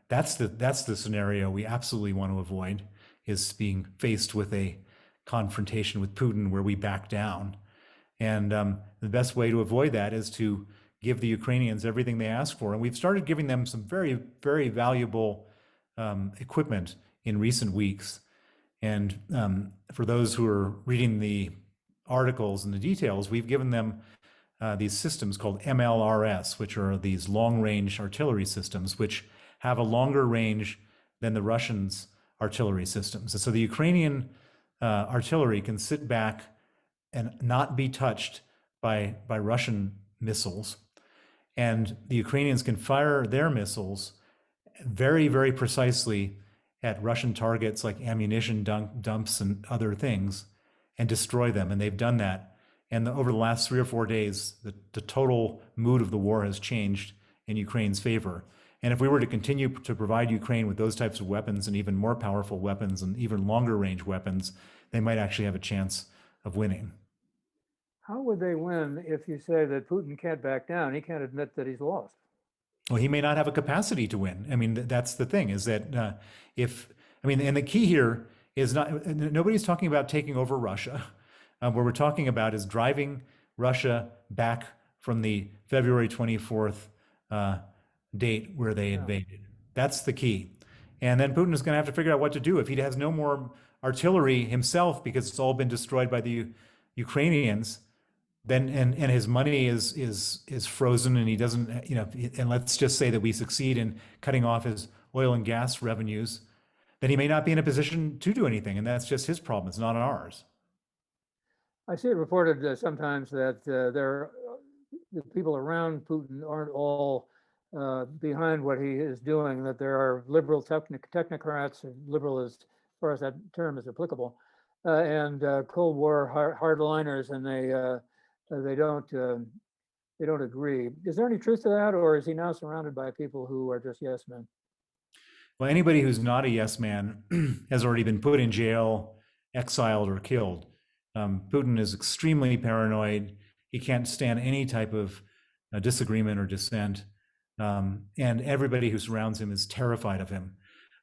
that's the scenario we absolutely want to avoid, is being faced with a confrontation with Putin where we back down. And the best way to avoid that is to give the Ukrainians everything they ask for. And we've started giving them some very, very valuable equipment in recent weeks. And for those who are reading the articles and the details, we've given them these systems called MLRS, which are these long-range artillery systems, which have a longer range than the Russians' artillery systems. And so the Ukrainian artillery can sit back and not be touched by Russian missiles. And the Ukrainians can fire their missiles very, very precisely at Russian targets like ammunition dumps and other things, and destroy them. And they've done that. And over the last 3 or 4 days, the total mood of the war has changed in Ukraine's favor. And if we were to continue to provide Ukraine with those types of weapons and even more powerful weapons and even longer range weapons, they might actually have a chance of winning. How would they win if you say that Putin can't back down? He can't admit that he's lost. Well, he may not have a capacity to win. I mean, that's the thing, is that and the key here is nobody's talking about taking over Russia. What we're talking about is driving Russia back from the February 24th date where they invaded. That's the key. And then Putin is going to have to figure out what to do if he has no more artillery himself, because it's all been destroyed by the Ukrainians. Then and his money is frozen, and he doesn't, and let's just say that we succeed in cutting off his oil and gas revenues, then he may not be in a position to do anything, and that's just his problem. It's not ours. I see it reported sometimes that the people around Putin aren't all behind what he is doing, that there are liberal technocrats, liberal as far as that term is applicable, and Cold War hardliners, and they don't agree. Is there any truth to that, or is he now surrounded by people who are just yes men? Well, anybody who's not a yes man has already been put in jail, exiled, or killed. Putin is extremely paranoid. He can't stand any type of disagreement or dissent, and everybody who surrounds him is terrified of him.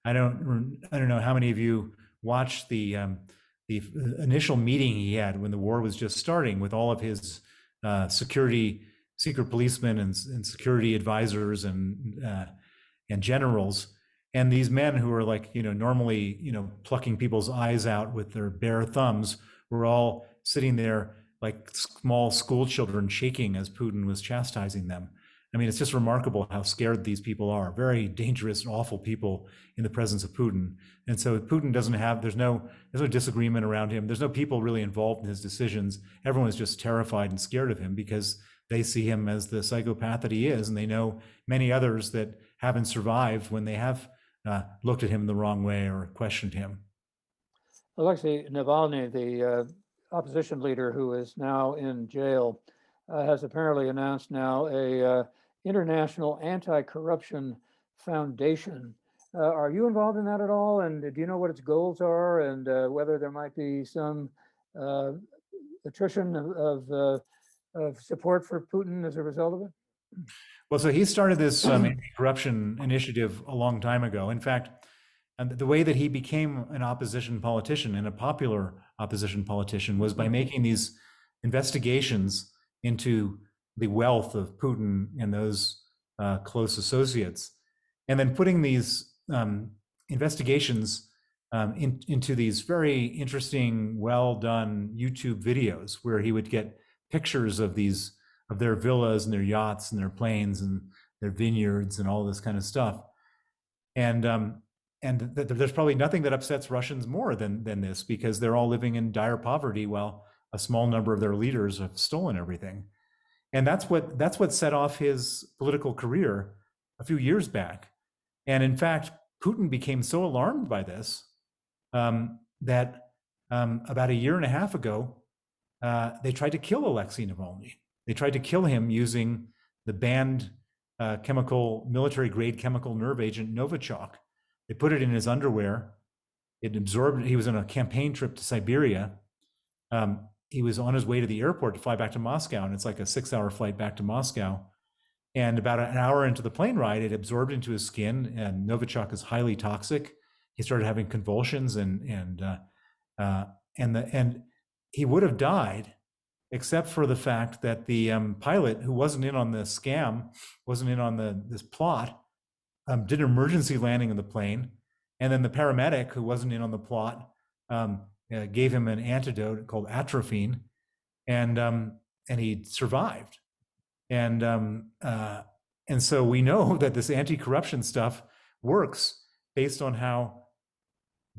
I don't know how many of you watched the initial meeting he had when the war was just starting with all of his secret policemen and security advisors and generals. And these men who are like, normally, plucking people's eyes out with their bare thumbs, were all sitting there like small school children, shaking as Putin was chastising them. I mean, it's just remarkable how scared these people are. Very dangerous and awful people in the presence of Putin. And so Putin doesn't have, there's no disagreement around him. There's no people really involved in his decisions. Everyone is just terrified and scared of him because they see him as the psychopath that he is. And they know many others that haven't survived when they have looked at him the wrong way or questioned him. Alexei Navalny, the opposition leader who is now in jail, has apparently announced now a international anti-corruption foundation. Are you involved in that at all? And do you know what its goals are, and whether there might be some attrition of support for Putin as a result of it? Well, so he started this anti-corruption initiative a long time ago. In fact, and the way that he became an opposition politician and a popular opposition politician was by making these investigations into the wealth of Putin and those close associates, and then putting these investigations into these very interesting, well done YouTube videos where he would get pictures of their villas and their yachts and their planes and their vineyards and all this kind of stuff. And there's probably nothing that upsets Russians more than this, because they're all living in dire poverty while a small number of their leaders have stolen everything. And that's what set off his political career a few years back. And in fact, Putin became so alarmed by this that about a year and a half ago, they tried to kill Alexei Navalny. They tried to kill him using the banned military-grade chemical nerve agent Novichok. They put it in his underwear. It absorbed. He was on a campaign trip to Siberia. He was on his way to the airport to fly back to Moscow, and it's like a 6-hour flight back to Moscow. And about an hour into the plane ride, it absorbed into his skin, and Novichok is highly toxic. He started having convulsions, and he would have died, except for the fact that the pilot, who wasn't in on the scam, wasn't in on this plot, did an emergency landing of the plane, and then the paramedic, who wasn't in on the plot, gave him an antidote called atropine, and he survived. And so we know that this anti-corruption stuff works based on how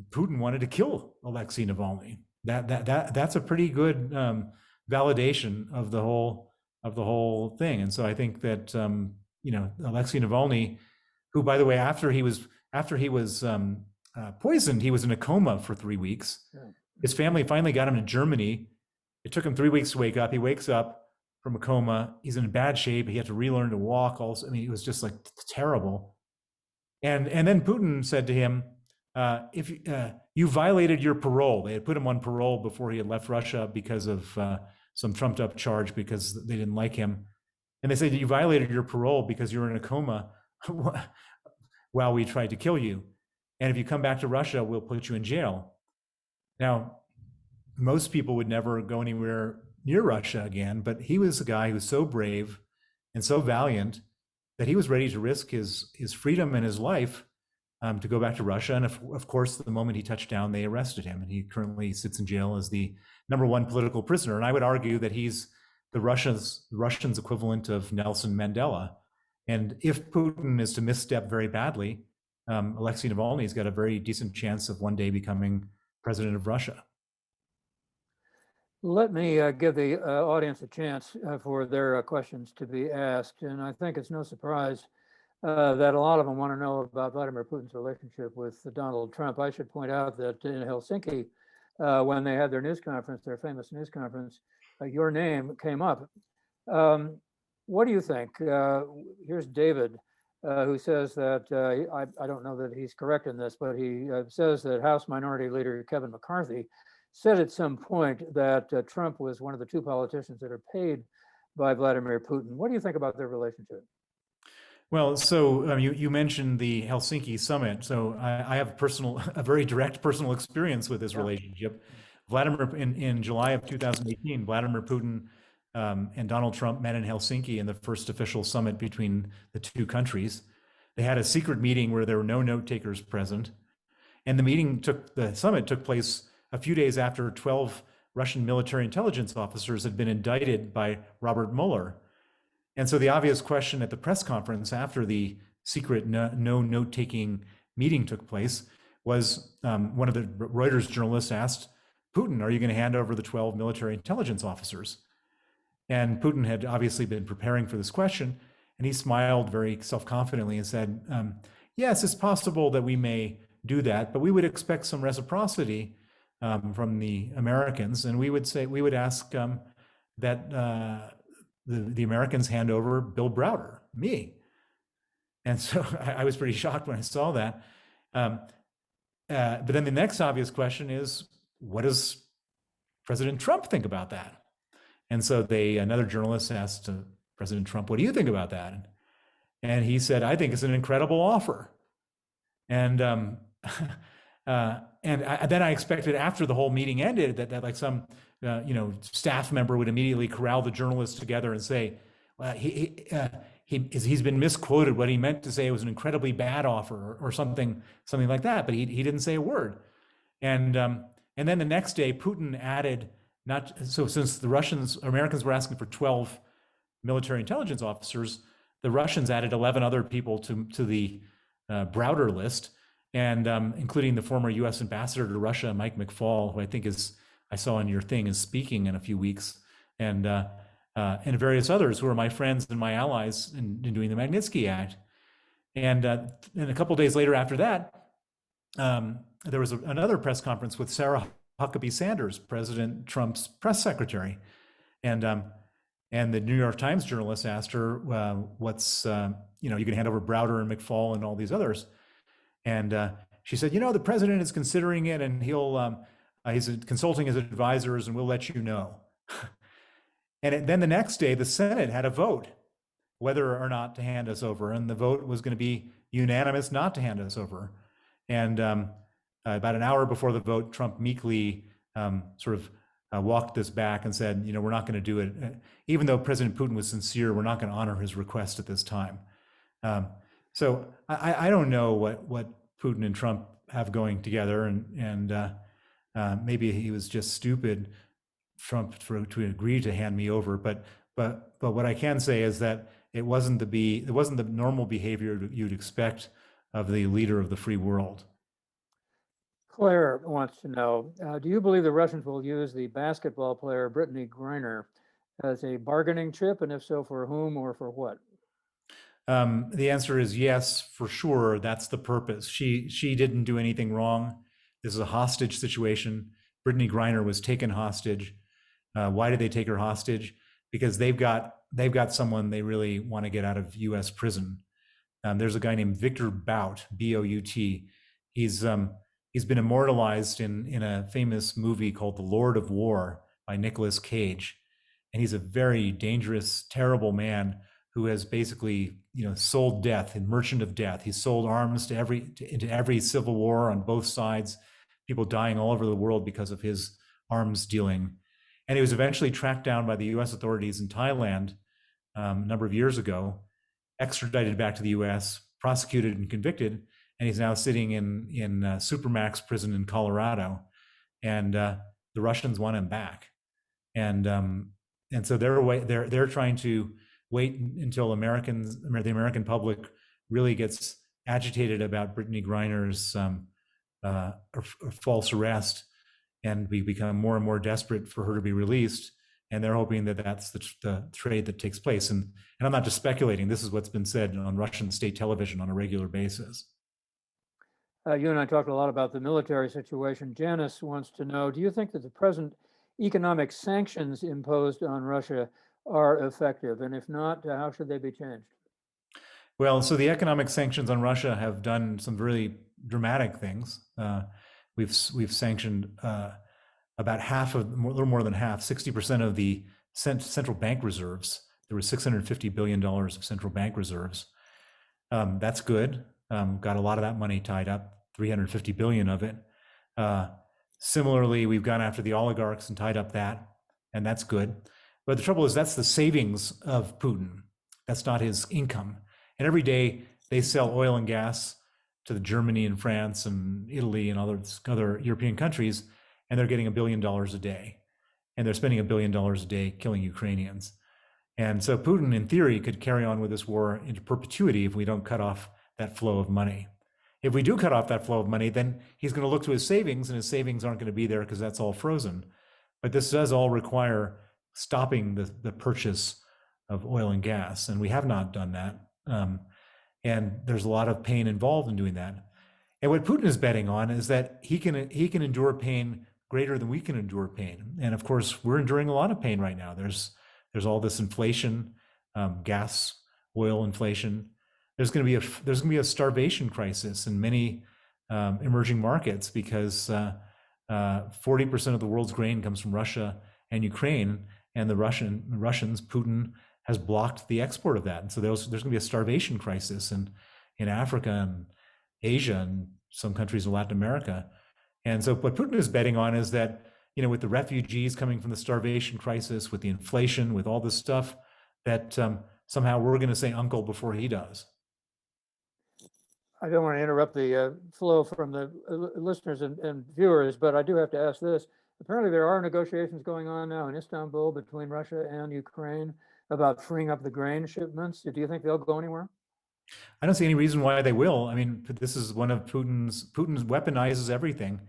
Putin wanted to kill Alexei Navalny. That's a pretty good validation of the whole thing. And so I think that Alexei Navalny, who, by the way, after he was poisoned, he was in a coma for 3 weeks. Yeah. His family finally got him to Germany. It took him 3 weeks to wake up. He wakes up from a coma. He's in bad shape. He had to relearn to walk. Also, I mean, it was just like terrible. And then Putin said to him, "If you violated your parole," they had put him on parole before he had left Russia because of some trumped up charge because they didn't like him. And they said, "You violated your parole because you were in a coma while we tried to kill you. And if you come back to Russia, we'll put you in jail." Now, most people would never go anywhere near Russia again, but he was a guy who was so brave and so valiant that he was ready to risk his freedom and his life to go back to Russia. And of course, the moment he touched down, they arrested him, and he currently sits in jail as the #1 political prisoner. And I would argue that he's the Russians' equivalent of Nelson Mandela. And if Putin is to misstep very badly, Alexei Navalny's got a very decent chance of one day becoming president of Russia. Let me give the audience a chance for their questions to be asked. And I think it's no surprise that a lot of them want to know about Vladimir Putin's relationship with Donald Trump. I should point out that in Helsinki, when they had their news conference, their famous news conference, your name came up. What do you think? Here's David, who says that, I don't know that he's correct in this, but he says that House Minority Leader Kevin McCarthy said at some point that Trump was one of the 2 politicians that are paid by Vladimir Putin. What do you think about their relationship? Well, so you mentioned the Helsinki summit. So I have a very direct personal experience with this relationship. Vladimir, in July of 2018, Vladimir Putin and Donald Trump met in Helsinki in the first official summit between the 2 countries. They had a secret meeting where there were no note takers present. And the summit took place a few days after 12 Russian military intelligence officers had been indicted by Robert Mueller. And so the obvious question at the press conference after the secret no note-taking meeting took place was one of the Reuters journalists asked Putin, "Are you going to hand over the 12 military intelligence officers?" And Putin had obviously been preparing for this question, and he smiled very self-confidently and said, "Yes, it's possible that we may do that, but we would expect some reciprocity from the Americans, and we would ask that the Americans hand over Bill Browder, me." And so I was pretty shocked when I saw that. But then the next obvious question is, what does President Trump think about that? And so another journalist asked President Trump, what do you think about that? And he said, I think it's an incredible offer. And then I expected after the whole meeting ended that like some staff member would immediately corral the journalists together and say, well, he's been misquoted. What he meant to say was an incredibly bad offer or something like that. But he didn't say a word. And then the next day, Putin added since the Americans were asking for 12 military intelligence officers, the Russians added 11 other people to the Browder list, and including the former U.S. ambassador to Russia, Mike McFaul, who I think I saw on your thing is speaking in a few weeks, and various others who are my friends and my allies in doing the Magnitsky Act. And a couple of days later after that, there was another press conference with Sarah Huckabee Sanders, President Trump's press secretary, and the New York Times journalist asked her, "What's you can hand over Browder and McFaul and all these others," and she said, "The president is considering it, and he's consulting his advisors, and we'll let you know." And then the next day, the Senate had a vote whether or not to hand us over, and the vote was going to be unanimous not to hand us over. And about an hour before the vote, Trump meekly walked this back and said, we're not going to do it. Even though President Putin was sincere, we're not going to honor his request at this time. So I don't know what Putin and Trump have going together, and maybe he was just stupid, Trump, to agree to hand me over. But what I can say is that it wasn't the normal behavior you'd expect of the leader of the free world. Claire wants to know, do you believe the Russians will use the basketball player Brittney Griner as a bargaining chip? And if so, for whom or for what? The answer is yes, for sure. That's the purpose. She didn't do anything wrong. This is a hostage situation. Brittney Griner was taken hostage. Why did they take her hostage? Because they've got someone they really want to get out of U.S. prison. There's a guy named Victor Bout, B-O-U-T. He's been immortalized in a famous movie called The Lord of War by Nicolas Cage. And he's a very dangerous, terrible man who has basically, sold death, a merchant of death. He's sold arms into every civil war on both sides, people dying all over the world because of his arms dealing. And he was eventually tracked down by the US authorities in Thailand a number of years ago, extradited back to the US, prosecuted and convicted. And he's now sitting in Supermax prison in Colorado, and the Russians want him back, and so they're trying to wait until the American public really gets agitated about Brittney Griner's false arrest, and we become more and more desperate for her to be released. And they're hoping that that's the trade that takes place. And I'm not just speculating. This is what's been said on Russian state television on a regular basis. You and I talked a lot about the military situation. Janice wants to know, do you think that the present economic sanctions imposed on Russia are effective? And if not, how should they be changed? Well, so the economic sanctions on Russia have done some really dramatic things. We've sanctioned about a little more than half, 60% of the central bank reserves. There was $650 billion of central bank reserves. That's good. Got a lot of that money tied up, 350 billion of it. Similarly, we've gone after the oligarchs and tied up that, and that's good. But the trouble is that's the savings of Putin. That's not his income. And every day they sell oil and gas to Germany and France and Italy and other European countries, and they're getting $1 billion a day. And they're spending $1 billion a day killing Ukrainians. And so Putin, in theory, could carry on with this war into perpetuity if we don't cut off that flow of money. If we do cut off that flow of money, then he's going to look to his savings, and his savings aren't going to be there because that's all frozen. But this does all require stopping the purchase of oil and gas, and we have not done that. And there's a lot of pain involved in doing that. And what Putin is betting on is that he can endure pain greater than we can endure pain. And of course, we're enduring a lot of pain right now. There's all this inflation, gas, oil inflation. There's going to be a starvation crisis in many emerging markets because 40% of the world's grain comes from Russia and Ukraine, and the Russians, Putin has blocked the export of that. And so there's going to be a starvation crisis in Africa and Asia and some countries in Latin America. And so what Putin is betting on is that, with the refugees coming from the starvation crisis, with the inflation, with all this stuff, that somehow we're going to say uncle before he does. I don't want to interrupt the flow from the listeners and viewers, but I do have to ask this. Apparently there are negotiations going on now in Istanbul between Russia and Ukraine about freeing up the grain shipments. Do you think they'll go anywhere? I don't see any reason why they will. I mean, this is one of Putin's weaponizes everything.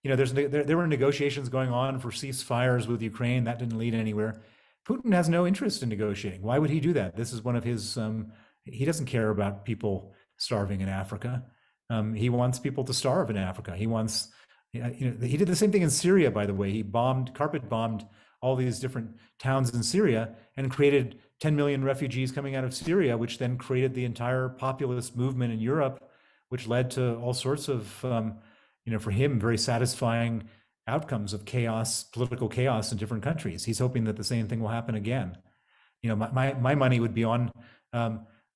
There were negotiations going on for ceasefires with Ukraine. That didn't lead anywhere. Putin has no interest in negotiating. Why would he do that? This is one of his, he doesn't care about people starving in Africa. He wants people to starve in Africa. He wants, he did the same thing in Syria, by the way. He carpet bombed all these different towns in Syria and created 10 million refugees coming out of Syria, which then created the entire populist movement in Europe, which led to all sorts of, for him, very satisfying outcomes of chaos, political chaos in different countries. He's hoping that the same thing will happen again. My money would be on,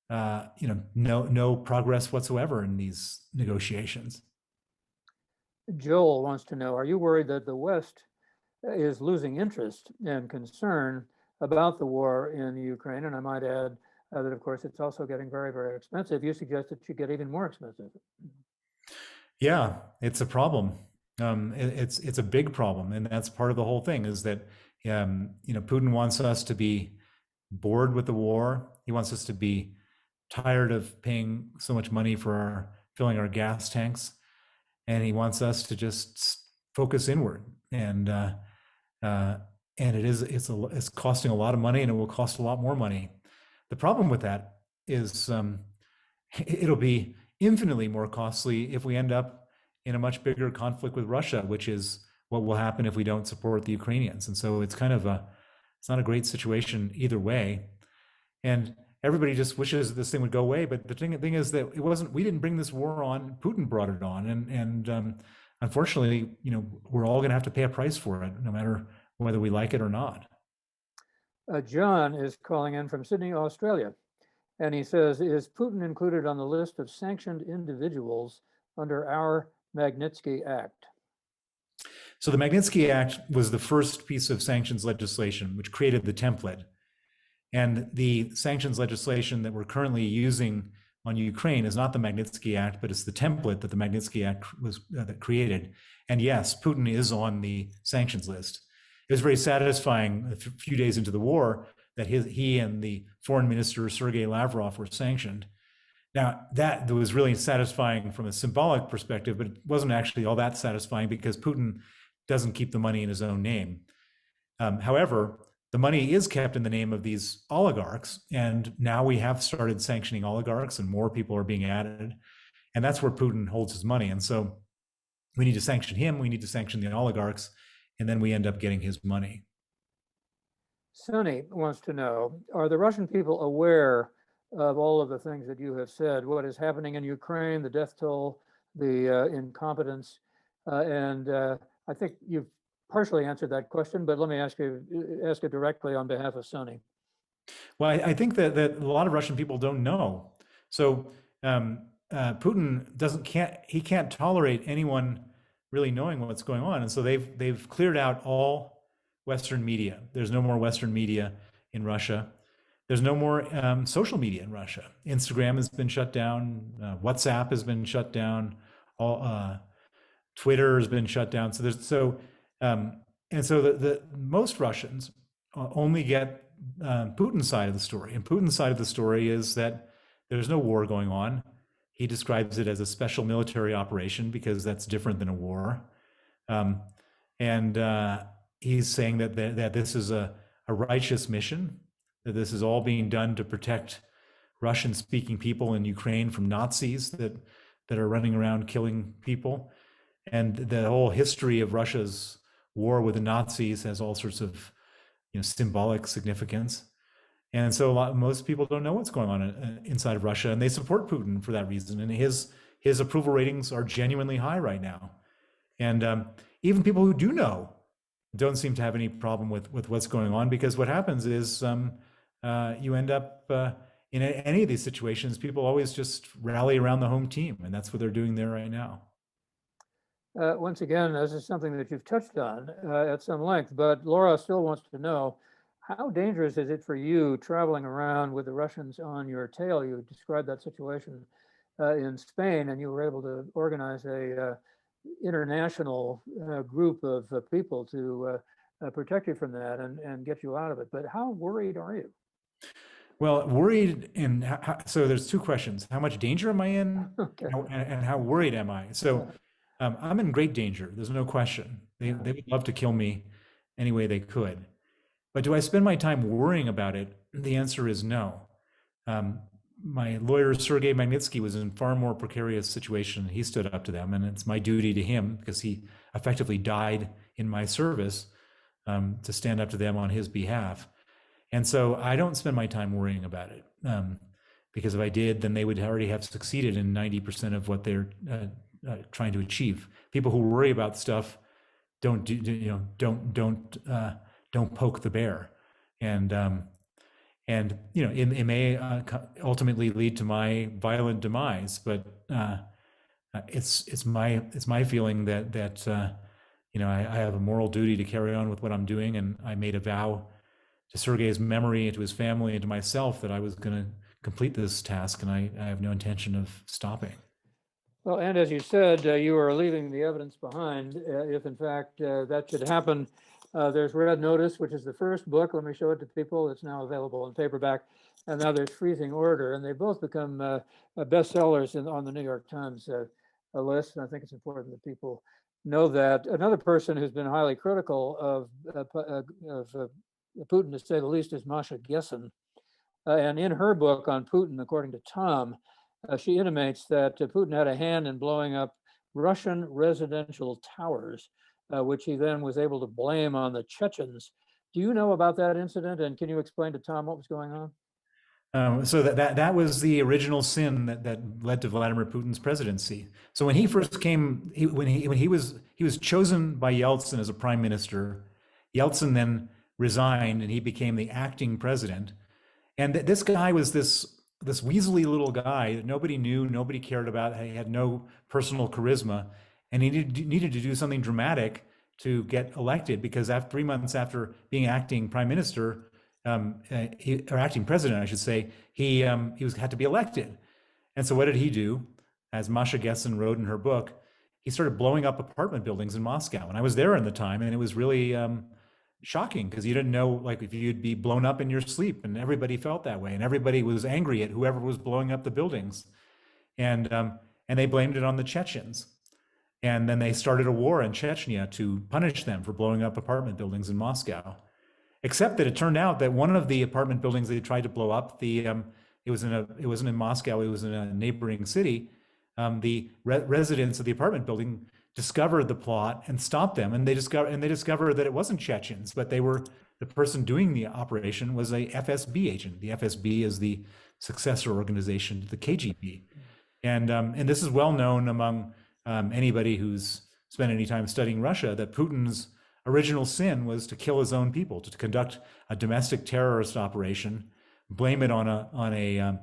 no progress whatsoever in these negotiations. Joel wants to know, are you worried that the West is losing interest and concern about the war in Ukraine? And I might add that, of course, it's also getting very, very expensive. You suggest it should get even more expensive. Yeah, it's a problem. It's a big problem, and that's part of the whole thing. Is that Putin wants us to be bored with the war. He wants us to be tired of paying so much money for filling our gas tanks, and he wants us to just focus inward. And it's costing a lot of money, and it will cost a lot more money. The problem with that is it'll be infinitely more costly if we end up in a much bigger conflict with Russia, which is what will happen if we don't support the Ukrainians. And so it's it's not a great situation either way. And everybody just wishes this thing would go away. But the thing is that we didn't bring this war on, Putin brought it on. And unfortunately, we're all going to have to pay a price for it, no matter whether we like it or not. John is calling in from Sydney, Australia. And he says, is Putin included on the list of sanctioned individuals under our Magnitsky Act? So the Magnitsky Act was the first piece of sanctions legislation, which created the template. And the sanctions legislation that we're currently using on Ukraine is not the Magnitsky Act, but it's the template that the Magnitsky Act was that created. And yes, Putin is on the sanctions list. It was very satisfying a few days into the war that he and the foreign minister, Sergei Lavrov, were sanctioned. Now, that was really satisfying from a symbolic perspective, but it wasn't actually all that satisfying because Putin doesn't keep the money in his own name. However, the money is kept in the name of these oligarchs, and now we have started sanctioning oligarchs and more people are being added, and that's where Putin holds his money. And so we need to sanction him, we need to sanction the oligarchs, and then we end up getting his money. Sonny wants to know, are the Russian people aware of all of the things that you have said? What is happening in Ukraine, the death toll, the incompetence? And I think you've partially answered that question, but let me ask it directly on behalf of Sonny. Well, I think that a lot of Russian people don't know. So Putin can't tolerate anyone really knowing what's going on. And so they've cleared out all Western media. There's no more Western media in Russia. There's no more social media in Russia. Instagram has been shut down. WhatsApp has been shut down. Twitter has been shut down. So the most Russians only get Putin's side of the story. And Putin's side of the story is that there's no war going on. He describes it as a special military operation because that's different than a war. He's saying that this is a righteous mission, that this is all being done to protect Russian-speaking people in Ukraine from Nazis that are running around killing people. And the whole history of Russia's war with the Nazis has all sorts of symbolic significance. And so most people don't know what's going on inside of Russia, and they support Putin for that reason. And his approval ratings are genuinely high right now. And even people who do know don't seem to have any problem with what's going on, because what happens is you end up in any of these situations, people always just rally around the home team, and that's what they're doing there right now. Once again, this is something that you've touched on at some length, but Laura still wants to know, how dangerous is it for you traveling around with the Russians on your tail? You described that situation in Spain, and you were able to organize a international group of people to protect you from that and get you out of it. But how worried are you? Well, worried so there's two questions. How much danger am I in? Okay. And how worried am I? So I'm in great danger. There's no question. They would love to kill me any way they could. But do I spend my time worrying about it? The answer is no. My lawyer, Sergei Magnitsky, was in far more precarious situation. He stood up to them, and it's my duty to him, because he effectively died in my service, to stand up to them on his behalf. And so I don't spend my time worrying about it, because if I did, then they would already have succeeded in 90% of what they're trying to achieve. People who worry about stuff don't poke the bear, and it may ultimately lead to my violent demise. But it's my feeling that I have a moral duty to carry on with what I'm doing, and I made a vow to Sergei's memory, and to his family, and to myself that I was going to complete this task, and I have no intention of stopping. Well, and as you said, you are leaving the evidence behind if in fact that should happen. There's Red Notice, which is the first book. Let me show it to people. It's now available in paperback. And now there's Freezing Order. And they both become bestsellers on the New York Times list. And I think it's important that people know that. Another person who's been highly critical of Putin, to say the least, is Masha Gessen. And in her book on Putin, according to Tom, she intimates that Putin had a hand in blowing up Russian residential towers, which he then was able to blame on the Chechens. Do you know about that incident? And can you explain to Tom what was going on? So that was the original sin that led to Vladimir Putin's presidency. So when he first came, when he was chosen by Yeltsin as a prime minister, Yeltsin then resigned and he became the acting president. And this guy was this weaselly little guy that nobody knew, nobody cared about. He had no personal charisma, and he needed to do something dramatic to get elected, because 3 months after being acting prime minister, or acting president, I should say, he had to be elected. And so what did he do? As Masha Gessen wrote in her book, he started blowing up apartment buildings in Moscow. And I was there in the time, and it was really shocking, because you didn't know, like, if you'd be blown up in your sleep, and everybody felt that way, and everybody was angry at whoever was blowing up the buildings, and they blamed it on the Chechens. And then they started a war in Chechnya to punish them for blowing up apartment buildings in Moscow. Except that it turned out that one of the apartment buildings they tried to blow up, it wasn't in Moscow, it was in a neighboring city. The residents of the apartment building discovered the plot and stopped them, and they discovered that it wasn't Chechens, but the person doing the operation was a FSB agent. The FSB is the successor organization to the KGB, and this is well known among anybody who's spent any time studying Russia, that Putin's original sin was to kill his own people, to conduct a domestic terrorist operation, blame it on a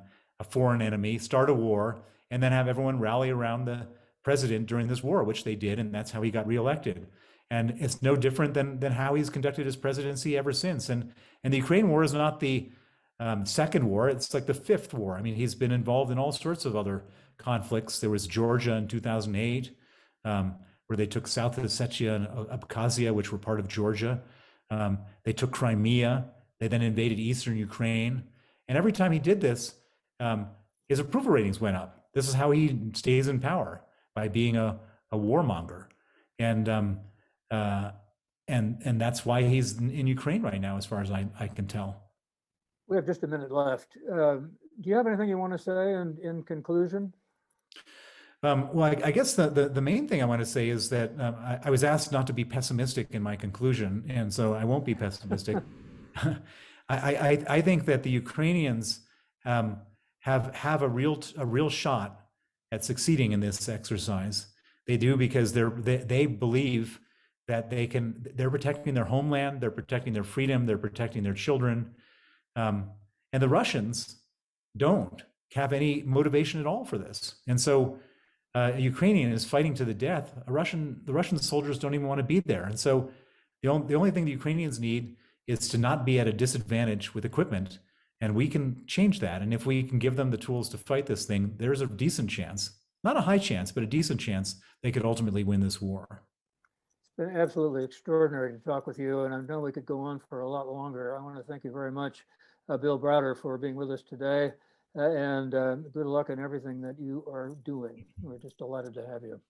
foreign enemy, start a war, and then have everyone rally around the president during this war, which they did, and that's how he got reelected. And it's no different than how he's conducted his presidency ever since. And the Ukraine war is not the second war; it's like the fifth war. I mean, he's been involved in all sorts of other conflicts. There was Georgia in 2008, where they took South Ossetia and Abkhazia, which were part of Georgia. They took Crimea. They then invaded eastern Ukraine. And every time he did this, his approval ratings went up. This is how he stays in power, by being a warmonger. And that's why he's in Ukraine right now, as far as I can tell. We have just a minute left. Do you have anything you want to say in conclusion? Well, I guess the main thing I want to say is that I was asked not to be pessimistic in my conclusion, and so I won't be pessimistic. I think that the Ukrainians have a real shot at succeeding in this exercise. They do, because they believe that they're protecting their homeland, they're protecting their freedom, they're protecting their children. And the Russians don't have any motivation at all for this. And so a Ukrainian is fighting to the death. The Russian soldiers don't even want to be there. And so the only thing the Ukrainians need is to not be at a disadvantage with equipment. And we can change that. And if we can give them the tools to fight this thing, there's a decent chance, not a high chance, but a decent chance they could ultimately win this war. It's been absolutely extraordinary to talk with you, and I know we could go on for a lot longer. I want to thank you very much, Bill Browder, for being with us today, and good luck in everything that you are doing. We're just delighted to have you.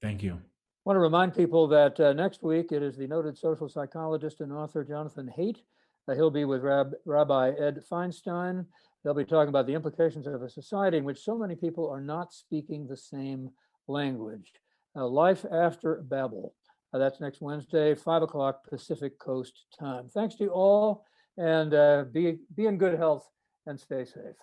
Thank you. I want to remind people that next week it is the noted social psychologist and author Jonathan Haidt. He'll be with Rabbi Ed Feinstein. They'll be talking about the implications of a society in which so many people are not speaking the same language. Life After Babel. That's next Wednesday, 5 o'clock Pacific Coast time. Thanks to you all, and be in good health and stay safe.